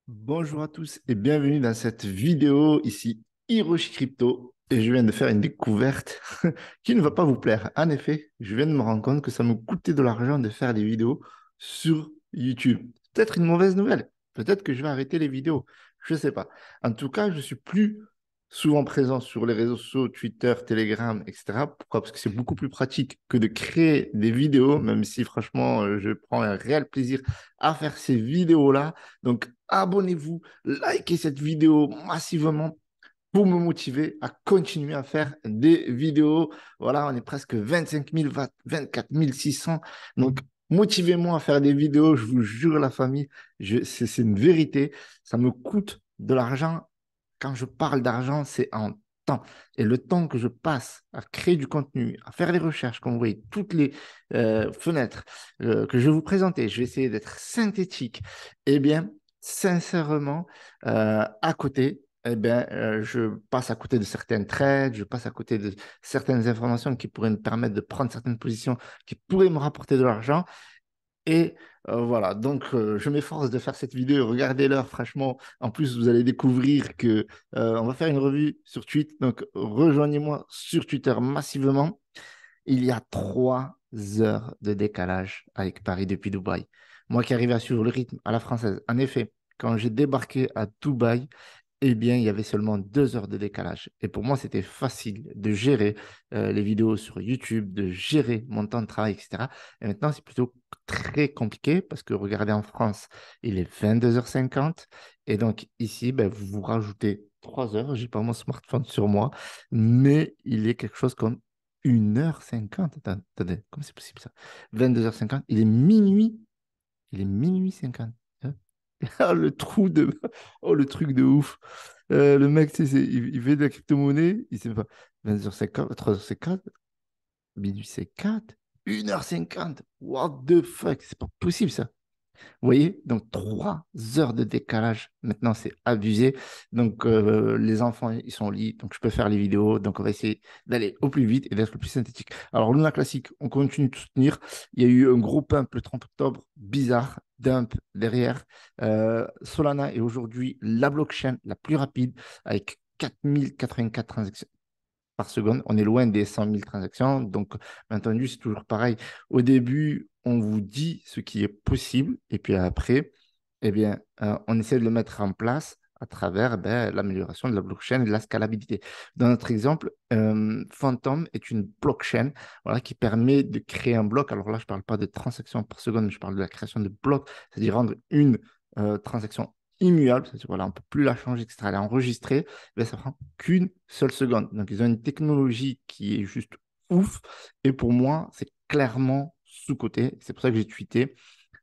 Bonjour à tous et bienvenue dans cette vidéo ici Hiroshi Crypto et je viens de faire une découverte qui ne va pas vous plaire. En effet, je viens de me rendre compte que ça me coûtait de l'argent de faire des vidéos sur YouTube. Peut-être une mauvaise nouvelle. Peut-être que je vais arrêter les vidéos. Je ne sais pas. En tout cas, je suis plus souvent présent sur les réseaux sociaux, Twitter, Telegram, etc. Pourquoi? Parce que c'est beaucoup plus pratique que de créer des vidéos, même si franchement, je prends un réel plaisir à faire ces vidéos-là. Donc, abonnez-vous, likez cette vidéo massivement pour me motiver à continuer à faire des vidéos. Voilà, on est presque 25 000, 24 600. Donc, motivez-moi à faire des vidéos. Je vous jure, la famille, c'est une vérité. Ça me coûte de l'argent. Quand je parle d'argent, c'est en temps. Et le temps que je passe à créer du contenu, à faire les recherches, comme vous voyez, toutes les fenêtres que je vais vous présenter, je vais essayer d'être synthétique. Eh bien, sincèrement, à côté, eh bien, je passe à côté de certaines trades, je passe à côté de certaines informations qui pourraient me permettre de prendre certaines positions qui pourraient me rapporter de l'argent. Et voilà, donc je m'efforce de faire cette vidéo. Regardez l'heure, franchement. En plus, vous allez découvrir que on va faire une revue sur Twitter. Donc, rejoignez-moi sur Twitter massivement. Il y a 3 heures de décalage avec Paris depuis Dubaï. Moi qui arrive à suivre le rythme à la française. En effet, quand j'ai débarqué à Dubaï, eh bien, il y avait seulement 2 heures de décalage. Et pour moi, c'était facile de gérer les vidéos sur YouTube, de gérer mon temps de travail, etc. Et maintenant, c'est plutôt très compliqué parce que regardez, en France, il est 22h50. Et donc, ici, ben, vous vous rajoutez 3 heures. Je n'ai pas mon smartphone sur moi, mais il est quelque chose comme 1h50. Attendez, comment c'est possible ça? 22h50, il est minuit. Il est minuit 50. Ah, le trou de... Oh, le truc de ouf. Le mec, il fait de la crypto-monnaie, il sait pas. 20h50, 3h50, minuit 50, 1h50. What the fuck? C'est pas possible, ça. Vous voyez, donc 3 heures de décalage. Maintenant, c'est abusé. Donc, les enfants, ils sont au lit. Donc, je peux faire les vidéos. Donc, on va essayer d'aller au plus vite et d'être le plus synthétique. Alors, Luna Classic, on continue de soutenir. Il y a eu un gros pump le 30 octobre. Bizarre. Dump derrière. Solana est aujourd'hui la blockchain la plus rapide avec 4084 transactions par seconde. On est loin des 100 000 transactions. Donc, bien entendu, c'est toujours pareil. Au début, on vous dit ce qui est possible. Et puis après, eh bien, on essaie de le mettre en place à travers l'amélioration de la blockchain et de la scalabilité. Dans notre exemple, Phantom est une blockchain voilà, qui permet de créer un bloc. Alors là, je ne parle pas de transactions par seconde, mais je parle de la création de blocs, c'est-à-dire rendre une transaction immuable, c'est-à-dire voilà, on ne peut plus la changer, etc. Elle est enregistrée, ben, ça prend qu'une seule seconde. Donc, ils ont une technologie qui est juste ouf. Et pour moi, c'est clairement sous-coté. C'est pour ça que j'ai tweeté.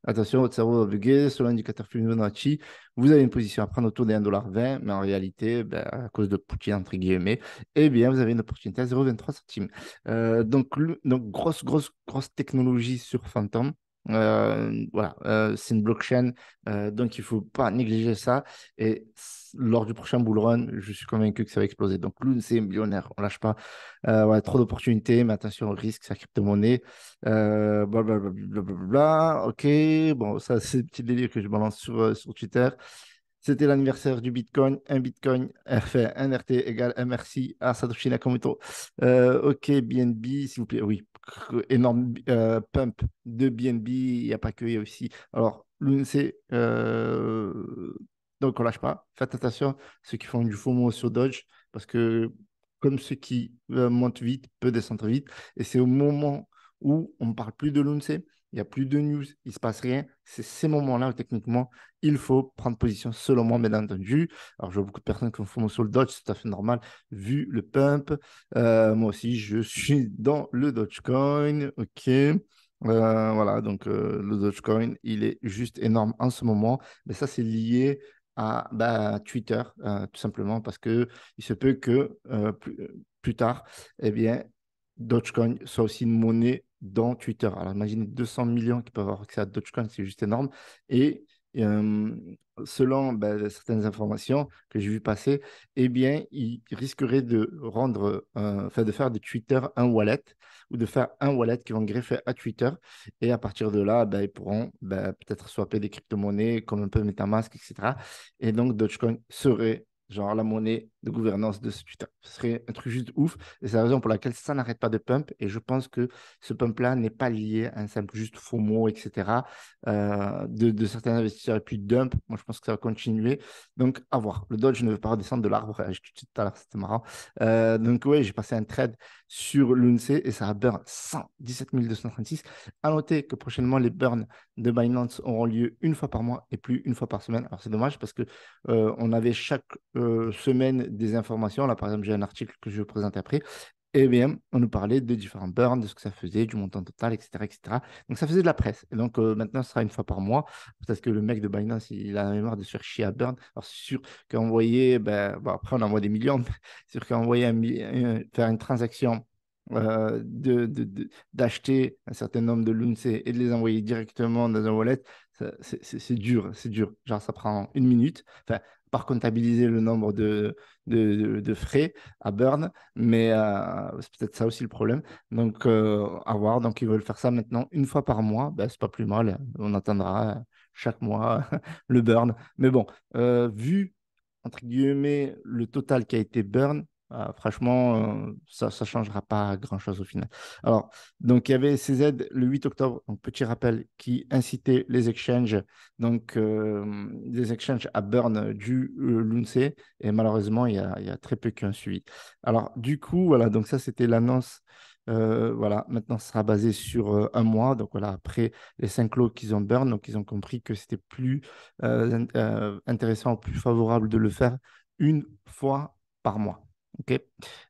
Attention, votre cerveau va bugger. Selon l'indicateur Fibonacci, vous avez une position à prendre autour des 1,20 $, mais en réalité, ben, à cause de Poutine, entre guillemets, eh bien, vous avez une opportunité à 0,23 centimes. Donc, grosse technologie sur Phantom. Voilà, c'est une blockchain, donc il ne faut pas négliger ça. Et lors du prochain bull run, je suis convaincu que ça va exploser. Donc, l'une, c'est millionnaire, on ne lâche pas. Ouais, trop d'opportunités, mais attention au risque, c'est la crypto-monnaie. Blablabla. Ok, bon, ça, c'est le petit délire que je balance sur Twitter. C'était l'anniversaire du Bitcoin. Un Bitcoin, fait un RT égale un merci à Satoshi Nakamoto. Ok, BNB, s'il vous plaît. Oui, énorme pump de BNB. Il n'y a pas que, il y a aussi. Alors, l'UNC, donc on lâche pas. Faites attention, ceux qui font du FOMO sur Dodge, parce que comme ceux qui montent vite, peut descendre vite. Et c'est au moment où on ne parle plus de l'UNC, il n'y a plus de news, il ne se passe rien. C'est ces moments-là où techniquement, il faut prendre position, selon moi, bien entendu. Alors, je vois beaucoup de personnes qui font sur le Dodge, c'est tout à fait normal, vu le pump. Moi aussi, je suis dans le Dogecoin. OK. Voilà, donc le Dogecoin, il est juste énorme en ce moment. Mais ça, c'est lié à Twitter, tout simplement, parce que il se peut que plus tard, eh bien, Dogecoin soit aussi une monnaie dans Twitter. Alors, imaginez 200 millions qui peuvent avoir accès à Dogecoin, c'est juste énorme. Et euh, selon certaines informations que j'ai vu passer, eh bien, il risquerait de rendre, enfin, de faire de Twitter un wallet ou de faire un wallet qu'ils vont greffer à Twitter. Et à partir de là, ben, ils pourront peut-être swapper des crypto-monnaies comme un peu MetaMask, etc. Et donc, Dogecoin serait genre la monnaie de gouvernance de ce Twitter. Ce serait un truc juste ouf. Et c'est la raison pour laquelle ça n'arrête pas de pump. Et je pense que ce pump-là n'est pas lié à un simple juste FOMO, etc. De certains investisseurs et puis dump. Moi, je pense que ça va continuer. Donc, à voir. Le Dodge ne veut pas redescendre de l'arbre. Je te dis tout à l'heure, c'était marrant. Donc, oui, j'ai passé un trade sur l'UNC et ça a burn 117 236. À noter que prochainement, les burns de Binance auront lieu une fois par mois et plus une fois par semaine. Alors, c'est dommage parce que on avait chaque semaine des informations. Là, par exemple, j'ai un article que je vais vous présenter après. Eh bien, on nous parlait de différents burns, de ce que ça faisait, du montant total, etc., etc. Donc, ça faisait de la presse. Et donc, maintenant, ce sera une fois par mois. Parce que le mec de Binance, il a la mémoire de se faire chier à burn. Alors, c'est sûr qu'envoyer, bon, après, on envoie des millions, mais c'est sûr qu'envoyer faire une transaction, d'acheter un certain nombre de LUNC et de les envoyer directement dans un wallet, c'est dur, c'est dur. Genre, ça prend une minute. Enfin, par comptabiliser le nombre de frais à burn, mais c'est peut-être ça aussi le problème. Donc, à voir. Donc, ils veulent faire ça maintenant une fois par mois. Ben, c'est pas plus mal. On attendra chaque mois le burn. Mais bon, vu, entre guillemets, le total qui a été burn, franchement, ça ne changera pas grand-chose au final. Alors, donc, il y avait CZ le 8 octobre, donc petit rappel, qui incitait les exchanges, donc des exchanges à burn du l'UNC, et malheureusement, il y a très peu qui ont suivi. Alors, du coup, voilà, donc ça, c'était l'annonce. Voilà, maintenant, ce sera basé sur un mois. Donc, voilà, après les 5 lots qu'ils ont burn, donc ils ont compris que c'était plus intéressant, plus favorable de le faire une fois par mois. OK.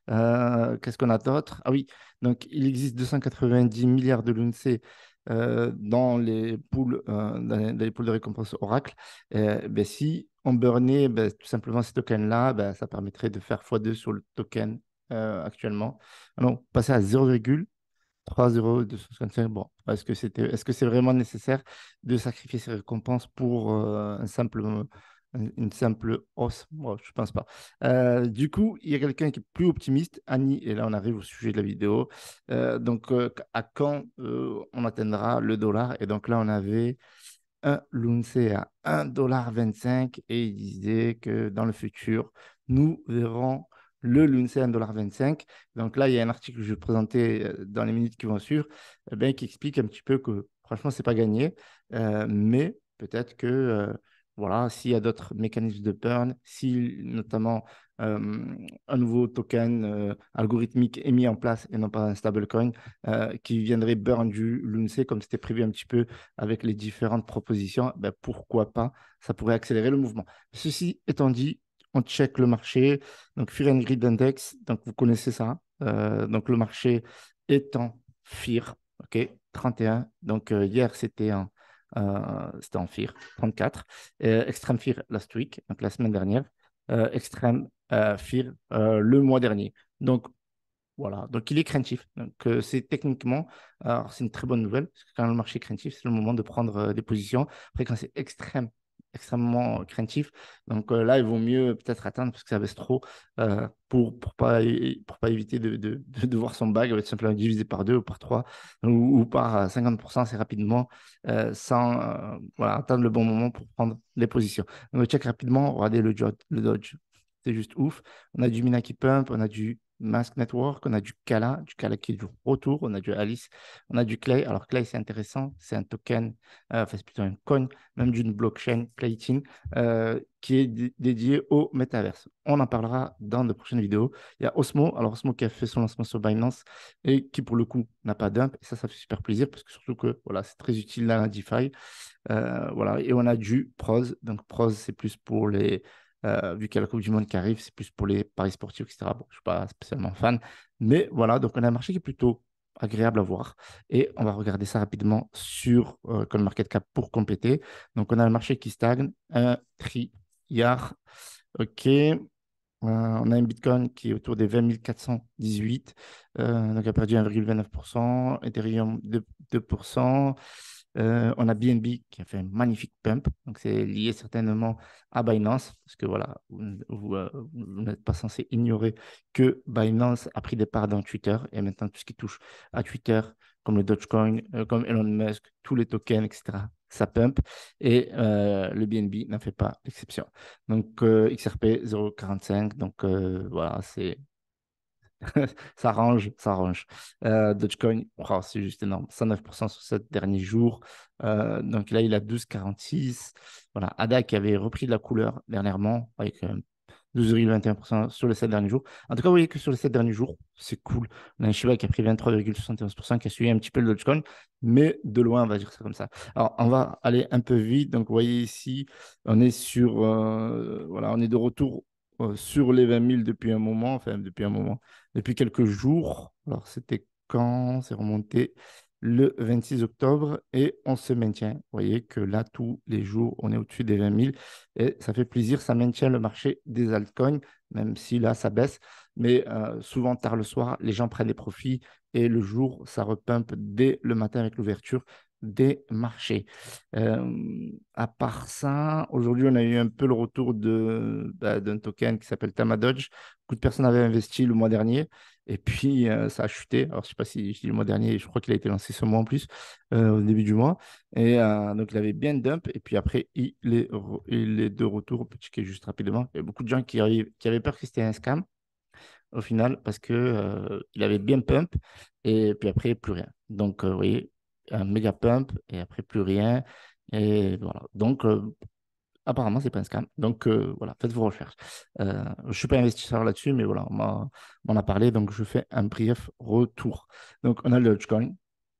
Qu'est-ce qu'on a d'autre? Ah oui, donc il existe 290 milliards de l'UNC dans les pools, dans les pools de récompense Oracle. Ben, si on burnait ben, tout simplement ces tokens-là, ben, ça permettrait de faire x2 sur le token actuellement. Ah non, passer à 0,3 € Bon, est-ce que c'est vraiment nécessaire de sacrifier ces récompenses pour une simple hausse? Bon, je ne pense pas. Du coup, il y a quelqu'un qui est plus optimiste, Annie, et là on arrive au sujet de la vidéo. Donc, à quand on atteindra le dollar? Et donc là, on avait un l'UNC à 1,25 $ et il disait que dans le futur, nous verrons le l'UNC à 1,25 $. Donc là, il y a un article que je vais présenter dans les minutes qui vont suivre, qui explique un petit peu que franchement, c'est pas gagné, mais peut-être que voilà, s'il y a d'autres mécanismes de burn, si notamment un nouveau token algorithmique est mis en place et non pas un stablecoin qui viendrait burn du l'UNC comme c'était prévu un petit peu avec les différentes propositions, ben pourquoi pas, ça pourrait accélérer le mouvement. Ceci étant dit, on check le marché, donc Fear and Greed Index, donc vous connaissez ça. Donc le marché est en FEAR, ok, 31. Donc hier c'était en FEAR, 34. Extreme FEAR last week, donc la semaine dernière. Extreme FEAR le mois dernier. Donc voilà, donc il est craintif. Donc c'est techniquement, alors c'est une très bonne nouvelle, parce que quand le marché est craintif, c'est le moment de prendre des positions. Après, quand c'est extrêmement craintif, donc là, il vaut mieux peut-être attendre parce que ça baisse trop pour pas éviter de voir son bag être simplement divisé par 2 ou par 3 ou par 50% assez rapidement sans voilà, attendre le bon moment pour prendre les positions. Donc, check rapidement, regardez le Dodge. C'est juste ouf. On a du Mina qui pump, on a du Mask Network, on a du Kala qui est du retour, on a du Alice, on a du Clay. Alors Clay, c'est intéressant, c'est un token, enfin c'est plutôt un coin, même d'une blockchain, Claytin, qui est dédié au métaverse. On en parlera dans de prochaines vidéos. Il y a Osmo, alors Osmo qui a fait son lancement sur Binance et qui pour le coup n'a pas dump. Et ça fait super plaisir parce que surtout que voilà, c'est très utile dans la DeFi. Voilà. Et on a du Pros. Donc, Pros, c'est plus pour vu qu'il y a la Coupe du Monde qui arrive, c'est plus pour les paris sportifs, etc. Bon, je ne suis pas spécialement fan. Mais voilà, donc on a un marché qui est plutôt agréable à voir. Et on va regarder ça rapidement sur CoinMarketCap pour compléter. Donc, on a un marché qui stagne, un trilliard. OK. On a un Bitcoin qui est autour des 20 418, donc a perdu 1,29%, Ethereum 2%, On a BNB qui a fait un magnifique pump. Donc, c'est lié certainement à Binance, parce que voilà, vous n'êtes pas censé ignorer que Binance a pris des parts dans Twitter. Et maintenant, tout ce qui touche à Twitter, comme le Dogecoin, comme Elon Musk, tous les tokens, etc., ça pump. Et le BNB n'en fait pas exception. Donc, XRP 0,45. Donc, voilà, c'est ça range, ça range. Dogecoin, oh, c'est juste énorme. 109% sur 7 derniers jours. Donc là, il a 12,46. Voilà. ADA qui avait repris de la couleur dernièrement avec 12,21% sur les 7 derniers jours. En tout cas, vous voyez que sur les 7 derniers jours, c'est cool. On a un Shiba qui a pris 23,71%, qui a suivi un petit peu le Dogecoin, mais de loin, on va dire ça comme ça. Alors, on va aller un peu vite. Donc, vous voyez ici, on est sur, voilà, on est de retour sur les 20 000 depuis un moment, enfin, depuis un moment, depuis quelques jours. Alors, c'était quand? C'est remonté le 26 octobre et on se maintient. Vous voyez que là, tous les jours, on est au-dessus des 20 000 et ça fait plaisir. Ça maintient le marché des altcoins, même si là, ça baisse. Mais souvent, tard le soir, les gens prennent des profits et le jour, ça repumpe dès le matin avec l'ouverture des marchés. À part ça, aujourd'hui, on a eu un peu le retour d'un token qui s'appelle Tamadodge. Beaucoup de personnes avaient investi le mois dernier et puis ça a chuté. Alors, je ne sais pas si je dis le mois dernier, je crois qu'il a été lancé ce mois en plus, au début du mois. Et donc, il avait bien dump et puis après, il est de retour. Petit checker juste rapidement. Il y a beaucoup de gens qui avaient peur que c'était un scam au final parce que il avait bien pump et puis après plus rien. Donc vous voyez, un méga pump et après plus rien. Et voilà. Donc apparemment, c'est pas un scam. Donc voilà, faites vos recherches. Je suis pas investisseur là-dessus, mais voilà, on a parlé, donc je fais un brief retour. Donc on a le Dogecoin,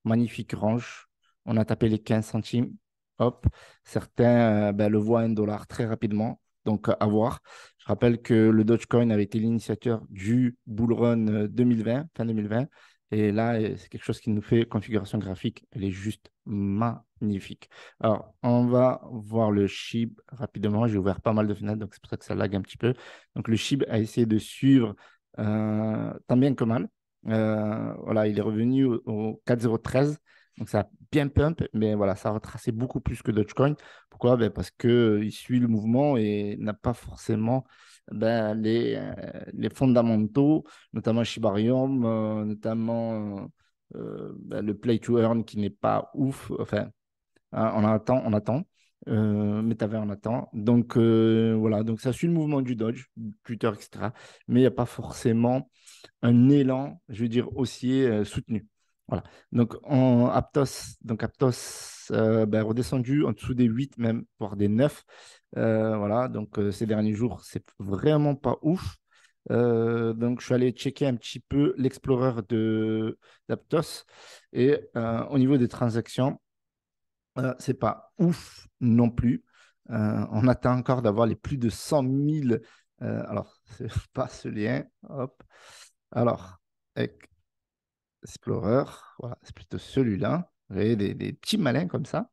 magnifique range. On a tapé les 15 centimes. Hop, certains ben, le voient à 1 dollar très rapidement. Donc à voir. Je rappelle que le Dogecoin avait été l'initiateur du bull run 2020, fin 2020. Et là, c'est quelque chose qui nous fait configuration graphique. Elle est juste magnifique. Alors, on va voir le SHIB rapidement. J'ai ouvert pas mal de fenêtres, donc c'est pour ça que ça lag un petit peu. Donc, le SHIB a essayé de suivre tant bien que mal. Voilà, il est revenu au 4,013. Donc, ça a bien pump, mais voilà, ça a retracé beaucoup plus que Dogecoin. Pourquoi? Ben, parce qu'il suit le mouvement et n'a pas forcément ben, les fondamentaux, notamment Shibarium, notamment ben, le play to earn qui n'est pas ouf. Enfin, hein, on attend, on attend. Métavers, on attend. Donc, voilà. Donc, ça suit le mouvement du Dodge, Twitter, etc. Mais il n'y a pas forcément un élan, je veux dire, haussier soutenu. Voilà. Donc, Aptos ben, redescendu en dessous des 8 même, voire des 9. Voilà. Donc, ces derniers jours, c'est vraiment pas ouf. Donc, je suis allé checker un petit peu l'Explorer d'Aptos. Et au niveau des transactions, c'est pas ouf non plus. On attend encore d'avoir les plus de 100 000. Alors, c'est pas ce lien. Hop. Alors, Explorer, voilà, c'est plutôt celui-là. Vous voyez, des petits malins comme ça.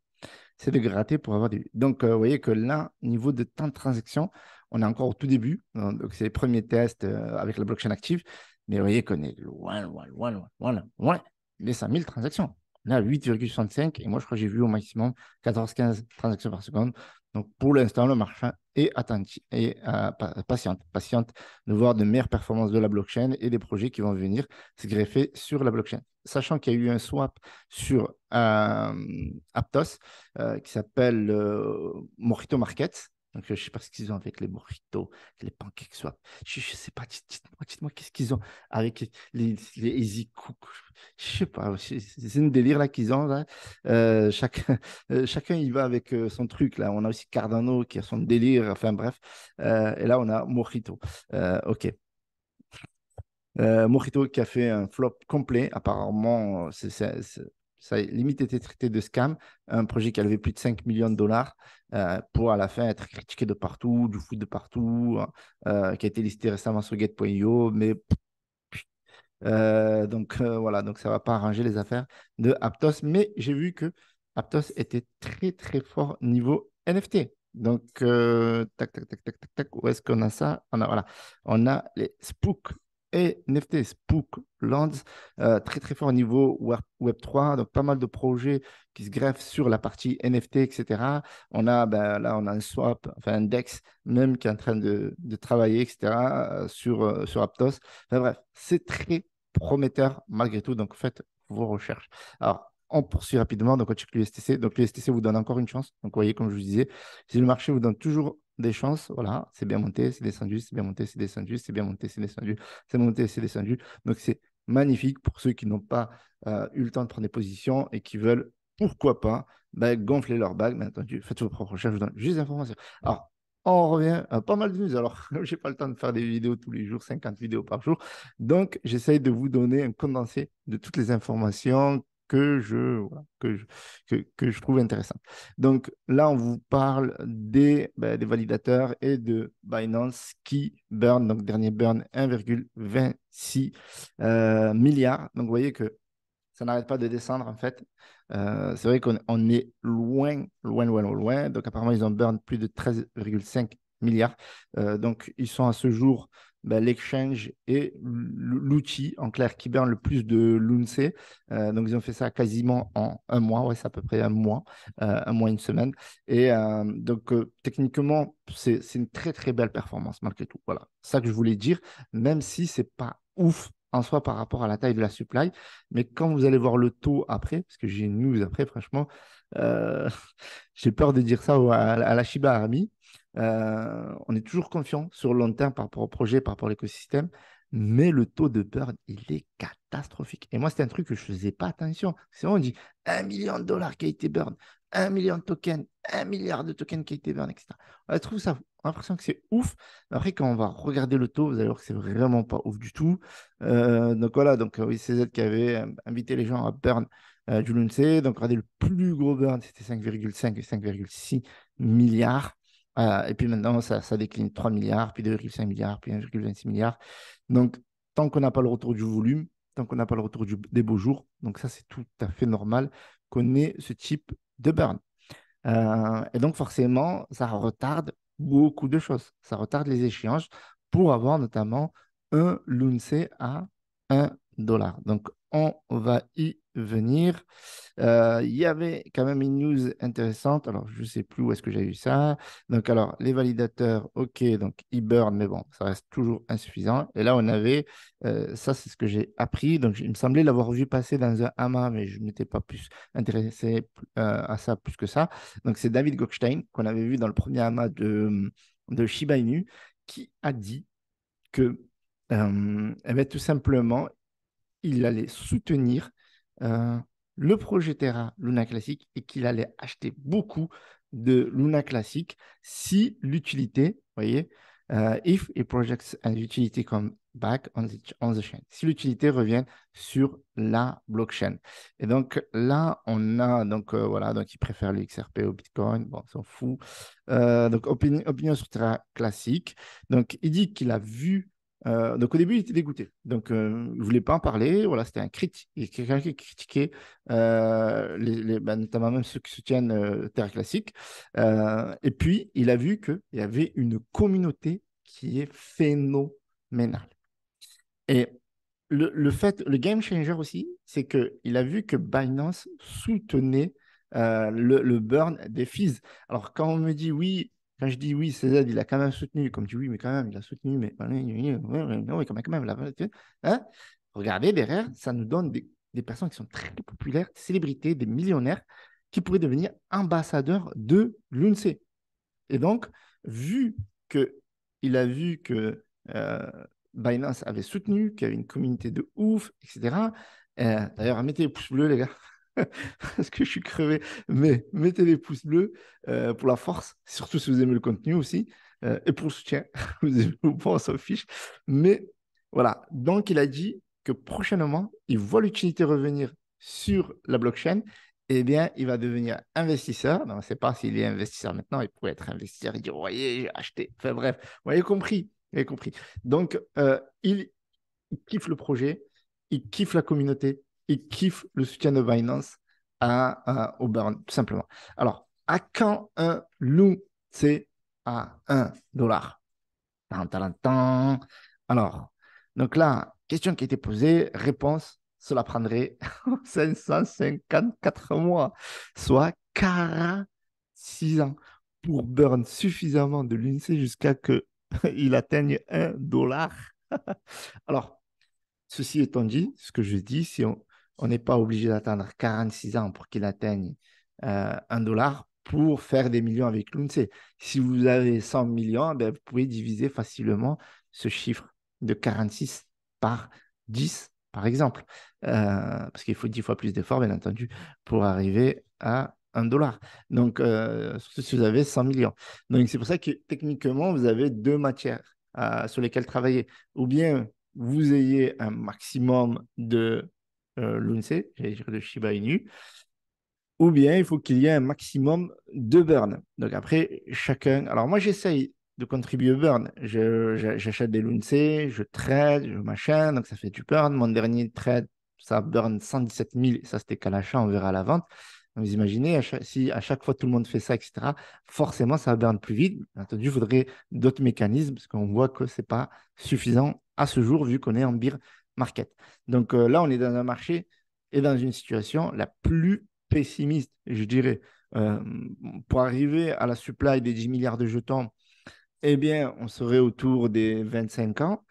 C'est de gratter pour avoir des. Donc, vous voyez que là, niveau de temps de transaction, on est encore au tout début. Donc, c'est les premiers tests avec la blockchain active. Mais vous voyez qu'on est loin, loin, loin, loin, loin, loin des 5000 transactions. On est à 8,65 et moi, je crois que j'ai vu au maximum 14-15 transactions par seconde. Donc, pour l'instant, le marché est attentif et patiente de voir de meilleures performances de la blockchain et des projets qui vont venir se greffer sur la blockchain. Sachant qu'il y a eu un swap sur Aptos qui s'appelle Mojito Market. Donc, je ne sais pas ce qu'ils ont avec les mojitos, les pancakes swap. Je ne sais pas, dites-moi qu'est-ce qu'ils ont avec les easy cook. Je ne sais pas, c'est une délire là qu'ils ont. Là. Chacun y va avec son truc. Là. On a aussi Cardano qui a son délire. Enfin bref. Et là, on a Mojito. OK. Mojito qui a fait un flop complet. Apparemment, ça a limite été traité de scam. Un projet qui a levé plus de 5 millions de dollars pour à la fin être critiqué de partout, du foot de partout, qui a été listé récemment sur Get.io. Mais donc voilà, donc ça ne va pas arranger les affaires de Aptos. Mais j'ai vu que Aptos était très très fort niveau NFT. Donc, tac, tac, tac, tac, tac, tac, où est-ce qu'on a ça? Voilà. On a les Spook. et NFT, Spook Lands, très très fort au niveau Web3, donc pas mal de projets qui se greffent sur la partie NFT, etc. On a, ben, là, on a un swap, enfin un DEX même qui est en train de travailler, etc., sur Aptos. Enfin, bref, c'est très prometteur malgré tout, donc faites vos recherches. Alors, on poursuit rapidement, donc on check l'USTC. Donc l'USTC vous donne encore une chance. Donc vous voyez, comme je vous disais, si le marché vous donne toujours des chances, voilà, c'est bien monté, c'est descendu, c'est bien monté, c'est descendu, c'est bien monté, c'est descendu, c'est monté, c'est descendu. Donc c'est magnifique pour ceux qui n'ont pas eu le temps de prendre des positions et qui veulent, pourquoi pas, ben, gonfler leur bague. Bien entendu, faites vos propres recherches, je vous donne juste des informations. Alors, on revient à pas mal de news. Alors, je n'ai pas le temps de faire des vidéos tous les jours, 50 vidéos par jour. Donc, j'essaye de vous donner un condensé de toutes les informations voilà, que je trouve intéressantes. Donc, là, on vous parle des validateurs et de Binance qui burn, donc dernier burn 1,26 milliards. Donc, vous voyez que ça n'arrête pas de descendre en fait. C'est vrai qu'on est loin, loin, loin, loin. Donc apparemment, ils ont burn plus de 13,5 milliards. Donc ils sont à ce jour ben, l'exchange et l'outil en clair qui burn le plus de l'UNC. Donc ils ont fait ça quasiment en un mois. Ouais, c'est à peu près un mois, une semaine. Et donc techniquement, c'est une très, très belle performance malgré tout. Voilà, ça que je voulais dire, même si c'est pas ouf en soi par rapport à la taille de la supply. Mais quand vous allez voir le taux après, parce que j'ai une news après, franchement, euh, j'ai peur de dire ça à la Shiba Army. On est toujours confiant sur le long terme par rapport au projet, par rapport à l'écosystème, mais le taux de burn, il est catastrophique. Et moi, c'était un truc que je ne faisais pas attention. C'est vrai, on dit 1 million de dollars qui a été burn, 1 million de tokens, 1 milliard de tokens qui a été burn, etc. Je trouve ça, on a l'impression que c'est ouf. Après, quand on va regarder le taux, vous allez voir que c'est vraiment pas ouf du tout. Donc voilà, donc oui, CZ qui avait invité les gens à burn du Lunce. Donc regardez, le plus gros burn, c'était 5,5 et 5,6 milliards. Et puis maintenant, ça décline 3 milliards, puis 2,5 milliards, puis 1,26 milliards. Donc, tant qu'on n'a pas le retour du volume, tant qu'on n'a pas le retour des beaux jours, donc ça, c'est tout à fait normal qu'on ait ce type de burn. Et donc, forcément, ça retarde beaucoup de choses. Ça retarde les échéances pour avoir notamment un l'unce à 1 dollar. Donc, on va y venir. Il y avait quand même une news intéressante. Alors, je ne sais plus où est-ce que j'ai eu ça. Donc, alors, les validateurs, OK, donc ils burn, mais bon, ça reste toujours insuffisant. Et là, on avait, ça, c'est ce que j'ai appris. Donc, il me semblait l'avoir vu passer dans un AMA, mais je ne m'étais pas plus intéressé à ça plus que ça. Donc, c'est David Goldstein, qu'on avait vu dans le premier AMA de Shiba Inu, qui a dit que, eh bien, tout simplement, il allait soutenir euh, le projet Terra Luna Classic et qu'il allait acheter beaucoup de Luna Classic si l'utilité, vous voyez, if it projects an utility come back on the chain, si l'utilité revient sur la blockchain. Et donc là, on a, donc voilà, donc il préfère le XRP au Bitcoin, bon, on s'en fout. Donc opinion sur Terra Classic. Donc il dit qu'il a vu donc au début, il était dégoûté. Donc, il ne voulait pas en parler. Voilà, c'était un critique. Il y a quelqu'un qui critiquait notamment même ceux qui soutiennent Terre Classique. Et puis, il a vu qu'il y avait une communauté qui est phénoménale. Et le game changer aussi, c'est qu'il a vu que Binance soutenait le burn des fees. Alors, quand on me dit oui, quand je dis oui, CZ, il a quand même soutenu, comme tu dis oui, mais quand même, il a soutenu, mais oui, quand même, hein? Regardez derrière, ça nous donne des personnes qui sont très populaires, des célébrités, des millionnaires, qui pourraient devenir ambassadeurs de l'UNC. Et donc, vu que il a vu que Binance avait soutenu, qu'il y avait une communauté de ouf, etc. D'ailleurs, mettez les pouces bleus, les gars, parce que je suis crevé. Mais mettez les pouces bleus pour la force, surtout si vous aimez le contenu aussi, et pour le soutien. Vous aimez ou pas, on s'en fiche. Mais voilà. Donc, il a dit que prochainement, il voit l'utilité revenir sur la blockchain eh bien, il va devenir investisseur. Donc, on ne sait pas s'il est investisseur maintenant, il pourrait être investisseur et dire, vous voyez, j'ai acheté. Enfin bref, vous avez compris. Vous avez compris. Donc, il kiffe le projet, il kiffe la communauté, il kiffe le soutien de Binance au burn, tout simplement. Alors, à quand un loup, c'est à 1 dollar? Tan, tan, tan. Alors, Donc là, question qui a été posée, réponse, cela prendrait 554 mois, soit 46 ans pour burn suffisamment de l'INSEE jusqu'à que il atteigne 1 dollar. Alors, ceci étant dit, ce que je dis, si on n'est pas obligé d'attendre 46 ans pour qu'il atteigne 1 dollar pour faire des millions avec l'UNCE. Si vous avez 100 millions, ben, vous pouvez diviser facilement ce chiffre de 46 par 10, par exemple. Parce qu'il faut 10 fois plus d'efforts, bien entendu, pour arriver à 1 dollar. Donc, surtout si vous avez 100 millions. Donc, c'est pour ça que techniquement, vous avez deux matières sur lesquelles travailler. Ou bien vous ayez un maximum de l'UNCE, j'allais dire de Shiba Inu, ou bien il faut qu'il y ait un maximum de burn. Donc après, chacun. Alors moi, j'essaye de contribuer au burn. J'achète des l'UNCE, je trade, je machin, donc ça fait du burn. Mon dernier trade, ça burn 117 000, ça c'était qu'à l'achat, on verra à la vente. Donc, vous imaginez, si à chaque fois tout le monde fait ça, etc., forcément, ça va burn plus vite. Bien entendu, il faudrait d'autres mécanismes parce qu'on voit que ce n'est pas suffisant à ce jour vu qu'on est en bear market. Donc là, on est dans un marché et dans une situation la plus pessimiste, je dirais. Euh, pour arriver à la supply des 10 milliards de jetons, eh bien, on serait autour des 25 ans.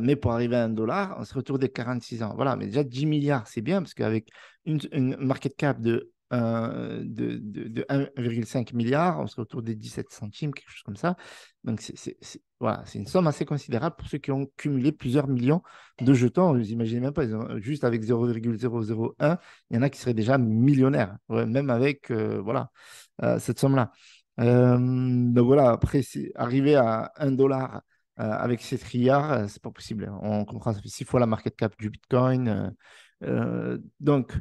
Mais pour arriver à 1 dollar, on serait autour des 46 ans. Voilà, mais déjà 10 milliards, c'est bien parce qu'avec une market cap de 1,5 milliard, on serait autour des 17 centimes, quelque chose comme ça. Donc, voilà, c'est une somme assez considérable pour ceux qui ont cumulé plusieurs millions de jetons. Vous imaginez même pas, juste avec 0,001, il y en a qui seraient déjà millionnaires, ouais, même avec voilà, cette somme-là. Donc voilà, après, arriver à 1 dollar avec ces trilliards, c'est pas possible. On comprend, ça fait 6 fois la market cap du Bitcoin. Donc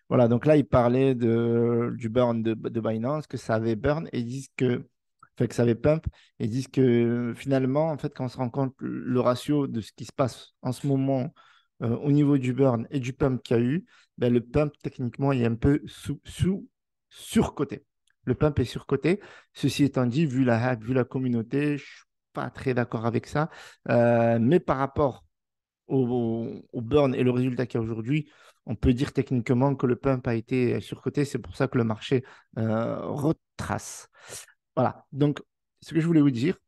voilà, donc là, ils parlaient du burn de Binance, que ça avait burn et ils disent enfin, que ça avait pump, et ils disent que finalement, en fait, quand on se rend compte le ratio de ce qui se passe en ce moment au niveau du burn et du pump qu'il y a eu, ben, le pump, techniquement, il est un peu surcoté. Le pump est surcoté. Ceci étant dit, vu la hype, vu la communauté, je ne suis pas très d'accord avec ça. Mais par rapport au burn et le résultat qu'il y a aujourd'hui, on peut dire techniquement que le pump a été surcoté. C'est pour ça que le marché retrace. Voilà. Donc, ce que je voulais vous dire,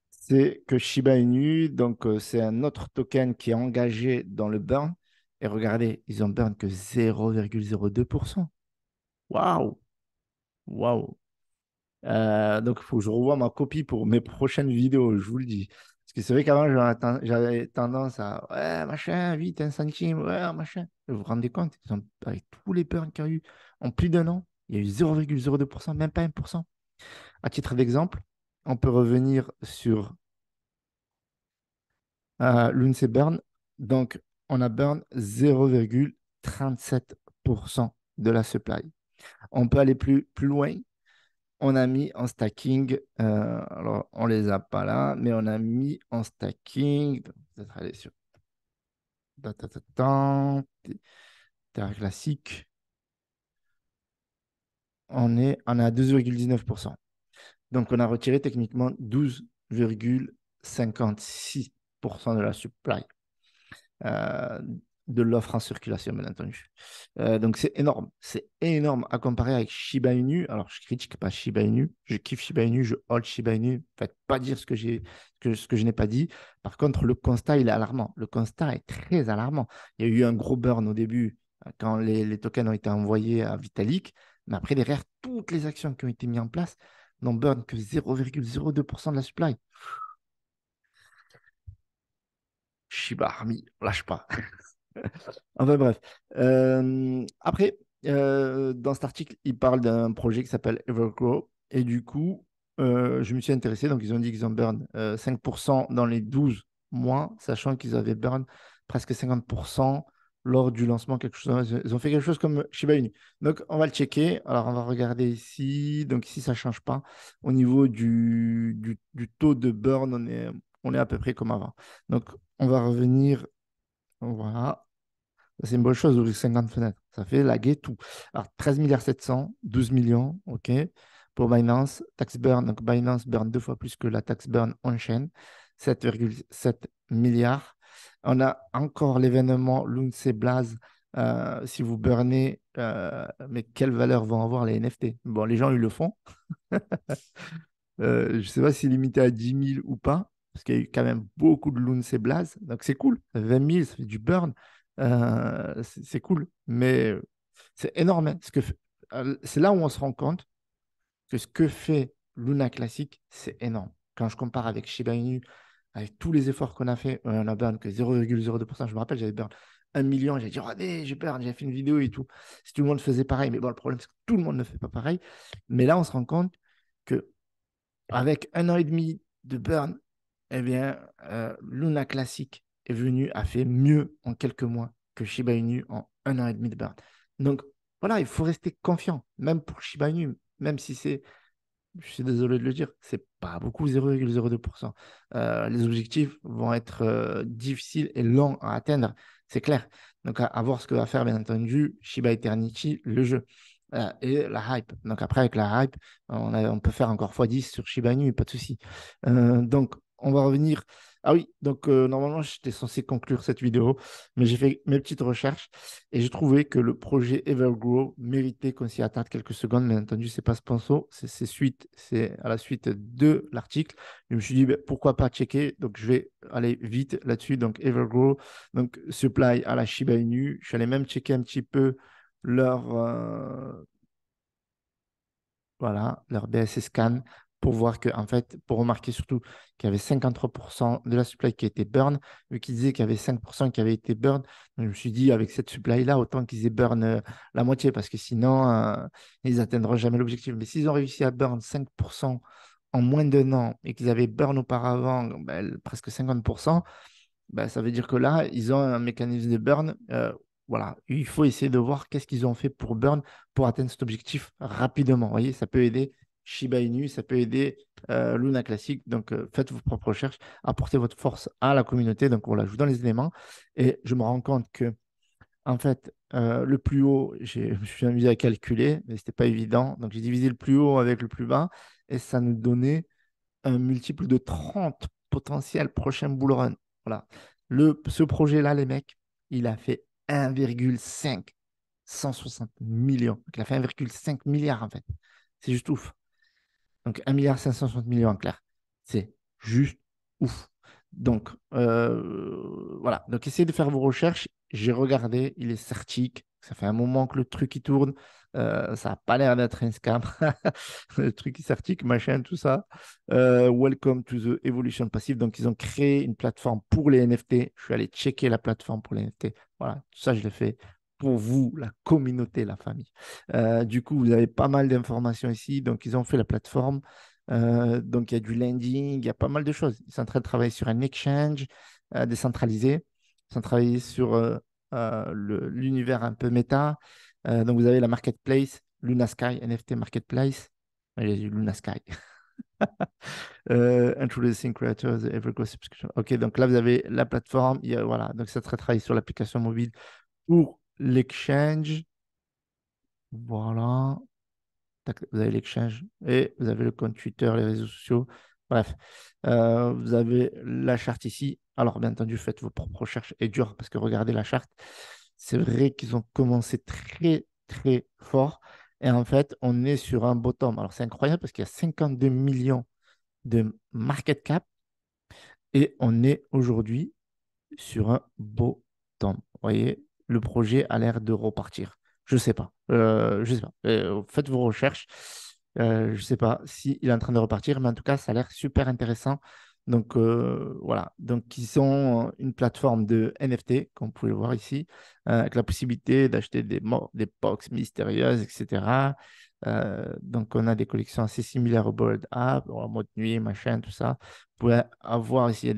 c'est que Shiba Inu, donc c'est un autre token qui est engagé dans le burn. Et regardez, ils ont burn que 0,02%. Waouh! Waouh! Donc, il faut que je revoie ma copie pour mes prochaines vidéos, je vous le dis. Parce que c'est vrai qu'avant, j'avais tendance à ouais, machin, vite, 1 centime, ouais, machin. Vous vous rendez compte, avec tous les burns qu'il y a eu en plus d'un an, il y a eu 0,02%, même pas 1%. À titre d'exemple, on peut revenir sur l'UNC burn. Donc, on a burn 0,37% de la supply. On peut aller plus loin. On a mis en stacking, alors on les a pas là, mais on a mis en stacking, peut-être aller sur Terra classique, on est à 12,19%. Donc on a retiré techniquement 12,56% de la supply. euh, de l'offre en circulation, bien entendu. Donc c'est énorme à comparer avec Shiba Inu. Alors je critique pas Shiba Inu, je kiffe Shiba Inu, je hold Shiba Inu. Faites pas dire ce que je n'ai pas dit. Par contre, le constat il est alarmant. Le constat est très alarmant. Il y a eu un gros burn au début quand les tokens ont été envoyés à Vitalik, mais après derrière toutes les actions qui ont été mises en place n'ont burn que 0,02% de la supply. Shiba Army, lâche pas. Enfin bref. Après, dans cet article, il parle d'un projet qui s'appelle Evergrow. Et du coup, je me suis intéressé. Donc, ils ont dit qu'ils ont burn 5% dans les 12 mois, sachant qu'ils avaient burn presque 50% lors du lancement. Ils ont fait quelque chose comme Shiba Inu. Donc, on va le checker. Alors, on va regarder ici. Donc, ici, ça ne change pas. Au niveau du taux de burn, on est à peu près comme avant. Donc, on va revenir. Voilà. C'est une bonne chose d'ouvrir 50 fenêtres. Ça fait laguer tout. Alors, 13 milliards 700, 12 millions, OK. Pour Binance, tax burn, donc Binance burn 2 fois plus que la tax burn on-chain, 7,7 milliards. On a encore l'événement Lunce Blaze. Si vous burnez, mais quelle valeur vont avoir les NFT? Bon, les gens, ils le font. Je ne sais pas si c'est limité à 10 000 ou pas, parce qu'il y a eu quand même beaucoup de Lunce Blaze. Donc, c'est cool. 20 000, ça fait du burn. C'est cool. Mais c'est énorme, hein. C'est là où on se rend compte que ce que fait Luna Classic, c'est énorme. Quand je compare avec Shiba Inu, avec tous les efforts qu'on a fait, on a burn que 0,02%. Je me rappelle, j'avais burn 1 million. J'ai dit, regardez, j'ai burn, j'ai fait une vidéo et tout. Si tout le monde faisait pareil, mais bon, le problème, c'est que tout le monde ne fait pas pareil. Mais là, on se rend compte que avec 1 an et demi de burn, eh bien, Luna Classic est venu, a fait mieux en quelques mois que Shiba Inu en 1 an et demi de burn. Donc, voilà, il faut rester confiant, même pour Shiba Inu, même si c'est, je suis désolé de le dire, c'est pas beaucoup, 0,02%. Les objectifs vont être difficiles et longs à atteindre, c'est clair. Donc, à voir ce que va faire, bien entendu, Shiba Eternity, le jeu. Et la hype. Donc, après, avec la hype, on peut faire encore x10 sur Shiba Inu, pas de souci. Donc, on va revenir. Ah oui, donc normalement, j'étais censé conclure cette vidéo, mais j'ai fait mes petites recherches et j'ai trouvé que le projet Evergrow méritait qu'on s'y attarde quelques secondes. Bien entendu, c'est pas sponsor, c'est à la suite de l'article. Je me suis dit, ben, pourquoi pas checker. Donc, je vais aller vite là-dessus. Donc, Evergrow, donc supply à la Shiba Inu. Je suis allé même checker un petit peu leur, voilà, leur BSS scan pour voir que, en fait, pour remarquer surtout qu'il y avait 53% de la supply qui a été burn, vu qu'ils disaient qu'il y avait 5% qui avait été burn. Donc, je me suis dit, avec cette supply-là, autant qu'ils aient burn la moitié, parce que sinon, ils n'atteindront jamais l'objectif. Mais s'ils ont réussi à burn 5% en moins d'un an et qu'ils avaient burn auparavant ben, presque 50%, ben, ça veut dire que là, ils ont un mécanisme de burn. Voilà, il faut essayer de voir qu'est-ce qu'ils ont fait pour burn pour atteindre cet objectif rapidement. Vous voyez, ça peut aider Shiba Inu, ça peut aider Luna Classic. Donc, faites vos propres recherches, apportez votre force à la communauté. Donc, voilà, je vous donne les éléments et je me rends compte que, en fait, le plus haut, je me suis amusé à calculer, mais ce n'était pas évident. Donc, j'ai divisé le plus haut avec le plus bas et ça nous donnait un multiple de 30 potentiels prochains bull run. Voilà. Ce projet-là, les mecs, il a fait 1,5 160 millions. Donc, il a fait 1,5 milliard en fait. C'est juste ouf. Donc 1,560 milliard en clair. C'est juste ouf. Donc voilà. Donc essayez de faire vos recherches. J'ai regardé, il est certique. Ça fait un moment que le truc il tourne. Ça n'a pas l'air d'être un scam. Le truc est certique, machin, tout ça. Welcome to the Evolution Passive. Donc ils ont créé une plateforme pour les NFT. Je suis allé checker la plateforme pour les NFT. Voilà, tout ça je l'ai fait pour vous, la communauté, la famille. Du coup, vous avez pas mal d'informations ici. Donc, ils ont fait la plateforme. Donc, il y a du lending, il y a pas mal de choses. Ils sont en train de travailler sur un exchange décentralisé. Ils sont travaillés sur l'univers un peu méta. Donc, vous avez la marketplace, Luna Sky, NFT Marketplace. J'ai dit Luna Sky. Introducing Creators, Evergrow Subscription. OK, donc là, vous avez la plateforme. Voilà, donc ça travaille sur l'application mobile pour l'exchange. Voilà. Tac, vous avez l'exchange et vous avez le compte Twitter, les réseaux sociaux. Bref, vous avez la charte ici. Alors, bien entendu, faites vos propres recherches et dur parce que regardez la charte. C'est vrai qu'ils ont commencé très, très fort. Et en fait, on est sur un bottom. Alors, c'est incroyable parce qu'il y a 52 millions de market cap et on est aujourd'hui sur un beau temps. Vous voyez, le projet a l'air de repartir. Je sais pas. Je sais pas. Faites vos recherches. Je sais pas s'il est en train de repartir, mais en tout cas, ça a l'air super intéressant. Donc voilà. Donc ils ont une plateforme de NFT, comme vous pouvez le voir ici, avec la possibilité d'acheter des box mystérieuses, etc. Donc on a des collections assez similaires au Bored App, en mode nuit, machin, tout ça. Vous pouvez avoir ici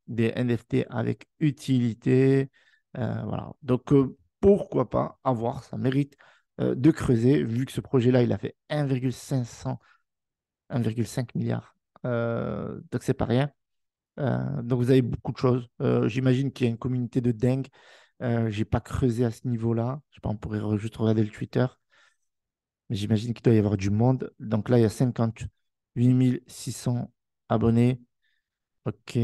des NFT avec utilité. Voilà. Donc, pourquoi pas avoir, ça mérite de creuser, vu que ce projet-là, il a fait 1,5 milliard. Donc, c'est pas rien. Donc, vous avez beaucoup de choses. J'imagine qu'il y a une communauté de dingue. J'ai pas creusé à ce niveau-là. Je sais pas, on pourrait juste regarder le Twitter. Mais j'imagine qu'il doit y avoir du monde. Donc là, il y a 58 600 abonnés. OK.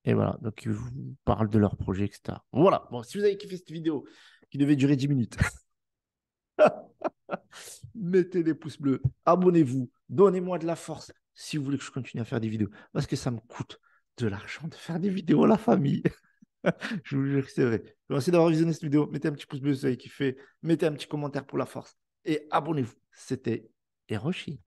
Et voilà, donc ils vous parlent de leur projet, etc. Voilà, bon, si vous avez kiffé cette vidéo qui devait durer 10 minutes, mettez des pouces bleus, abonnez-vous, donnez-moi de la force si vous voulez que je continue à faire des vidéos. Parce que ça me coûte de l'argent de faire des vidéos à la famille. Je vous jure que c'est vrai. Merci d'avoir visionné cette vidéo. Mettez un petit pouce bleu si vous avez kiffé. Mettez un petit commentaire pour la force. Et abonnez-vous. C'était Hiroshi.